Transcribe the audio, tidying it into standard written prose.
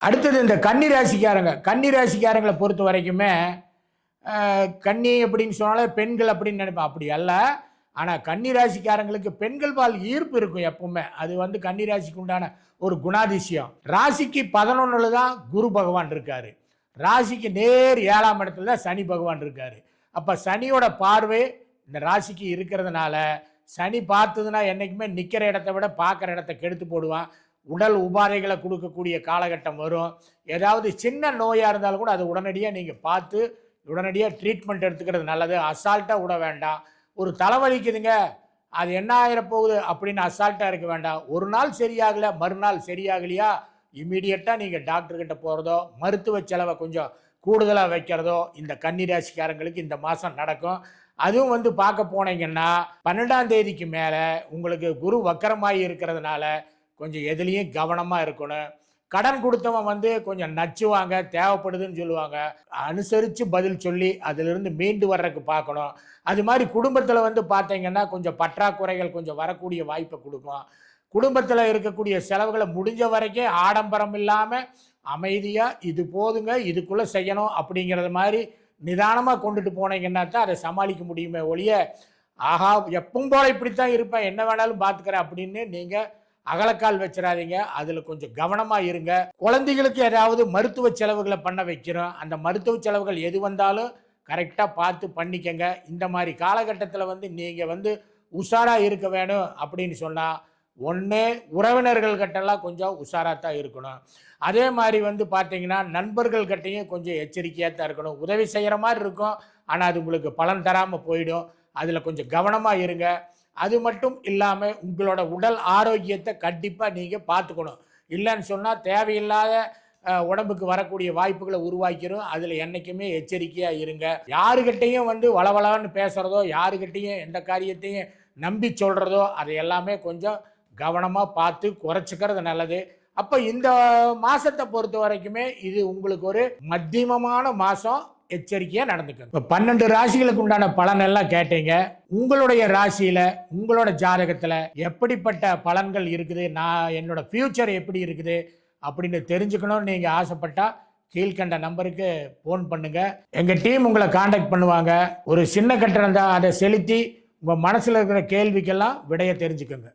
அடுத்தது இந்த கன்னி ராசிக்காரங்க. கன்னி ராசிக்காரங்கள பொறுத்த வரைக்குமே, கன்னி அப்படின்னு சொன்னாலே பெண்கள் அப்படின்னு நினைப்போம். அப்படி அல்ல. ஆனா கன்னி ராசிக்காரங்களுக்கு பெண்கள் பால் ஈர்ப்பு இருக்கும் எப்பவுமே. அது வந்து கன்னி ராசிக்கு உண்டான ஒரு குணாதிசயம். ராசிக்கு 11ல தான் குரு பகவான் இருக்காரு. ராசிக்கு நேர் 7ஆம் இடத்துல தான் சனி பகவான் இருக்காரு. அப்ப சனியோட பார்வை இந்த ராசிக்கு இருக்கிறதுனால, சனி பார்த்ததுன்னா என்னைக்குமே நிக்கிற இடத்த விட பார்க்குற இடத்த கெடுத்து போடுவான். உடல் உபாதைகளை கொடுக்கக்கூடிய காலகட்டம் வரும். ஏதாவது சின்ன நோயாக இருந்தாலும் கூட அதை உடனடியாக நீங்கள் பார்த்து உடனடியாக ட்ரீட்மெண்ட் எடுத்துக்கிறது நல்லது. அசால்ட்டாக விட வேண்டாம். ஒரு தலைவலிக்குதுங்க, அது என்ன ஆயிரப்போகுது அப்படின்னு அசால்ட்டாக இருக்க வேண்டாம். ஒரு நாள் சரியாகலை, மறுநாள் சரியாகலையா, இம்மீடியட்டாக நீங்கள் டாக்டர்கிட்ட போகிறதோ, மருத்துவ செலவை கொஞ்சம் கூடுதலாக வைக்கிறதோ இந்த கன்னி ராசிக்காரங்களுக்கு இந்த மாதம் நடக்கும். அதுவும் வந்து பார்க்க போனீங்கன்னா 12ஆம் தேதிக்கு மேலே உங்களுக்கு குரு வக்கரமாகி இருக்கிறதுனால கொஞ்சம் எதுலேயும் கவனமாக இருக்கணும். கடன் கொடுத்தவன் வந்து கொஞ்சம் நச்சுவாங்க, தேவைப்படுதுன்னு சொல்லுவாங்க. அனுசரித்து பதில் சொல்லி அதிலிருந்து மீண்டு வர்றதுக்கு பார்க்கணும். அது மாதிரி குடும்பத்தில் வந்து பார்த்தீங்கன்னா கொஞ்சம் பற்றாக்குறைகள் கொஞ்சம் வரக்கூடிய வாய்ப்பை கொடுக்கும். குடும்பத்தில் இருக்கக்கூடிய செலவுகளை முடிஞ்ச வரைக்கும் ஆடம்பரம் இல்லாமல் அமைதியாக இது போதுங்க, இதுக்குள்ளே செய்யணும் அப்படிங்கிறது மாதிரி நிதானமாக கொண்டுட்டு போனீங்கன்னா தான் அதை சமாளிக்க முடியுமே ஒழிய, ஆஹா எப்பவும் போல இப்படித்தான் இருப்பேன், என்ன வேணாலும் பார்த்துக்கிறேன் அப்படின்னு நீங்கள் அகலக்கால் வச்சிடாதீங்க. அதில் கொஞ்சம் கவனமாக இருங்க. குழந்தைகளுக்கு ஏதாவது மருத்துவ செலவுகளை பண்ண வைக்கிறோம். அந்த மருத்துவ செலவுகள் எது வந்தாலும் கரெக்டாக பார்த்து பண்ணிக்கங்க. இந்த மாதிரி காலகட்டத்தில் வந்து நீங்கள் வந்து உஷாராக இருக்க வேணும் அப்படின்னு சொன்னால், ஒன்று உறவினர்கள்கிட்டலாம் கொஞ்சம் உஷாராக தான் இருக்கணும். அதே மாதிரி வந்து பார்த்தீங்கன்னா நண்பர்கள்கிட்டையும் கொஞ்சம் எச்சரிக்கையாக தான் இருக்கணும். உதவி செய்கிற மாதிரி இருக்கும், ஆனால் அது உங்களுக்கு பலன் தராமல் போயிடும். அதில் கொஞ்சம் கவனமாக இருங்க. அது மட்டும் இல்லாமல் உங்களோட உடல் ஆரோக்கியத்தை கண்டிப்பாக நீங்கள் பார்த்துக்கணும். இல்லைன்னு சொன்னால் தேவையில்லாத உடம்புக்கு வரக்கூடிய வாய்ப்புகளை உருவாக்கிறோம். அதில் என்றைக்குமே எச்சரிக்கையாக இருங்க. யாருக்கிட்டையும் வந்து வளவளான்னு பேசுகிறதோ, யாருக்கிட்டையும் எந்த காரியத்தையும் நம்பி சொல்கிறதோ அதை எல்லாமே கொஞ்சம் கவனமாக பார்த்து குறைச்சிக்கிறது நல்லது. அப்போ இந்த மாதத்தை பொறுத்த வரைக்குமே இது உங்களுக்கு ஒரு மத்தியமமான மாதம். எச்சரிக்கையாக நடந்துக்கணும். இப்போ 12 ராசிகளுக்கு உண்டான பலன் எல்லாம் கேட்டீங்க. உங்களுடைய ராசியில் உங்களோட ஜாதகத்தில் எப்படிப்பட்ட பலன்கள் இருக்குது, நான் என்னோட ஃபியூச்சர் எப்படி இருக்குது அப்படின்னு தெரிஞ்சுக்கணும்னு நீங்கள் ஆசைப்பட்டால் கீழ்கண்ட நம்பருக்கு ஃபோன் பண்ணுங்கள். எங்கள் டீம் உங்களை காண்டாக்ட் பண்ணுவாங்க. ஒரு சின்ன கட்டணம் தான், அதை செலுத்தி உங்கள் மனசில் இருக்கிற கேள்விக்கெல்லாம் விடையை தெரிஞ்சுக்கோங்க.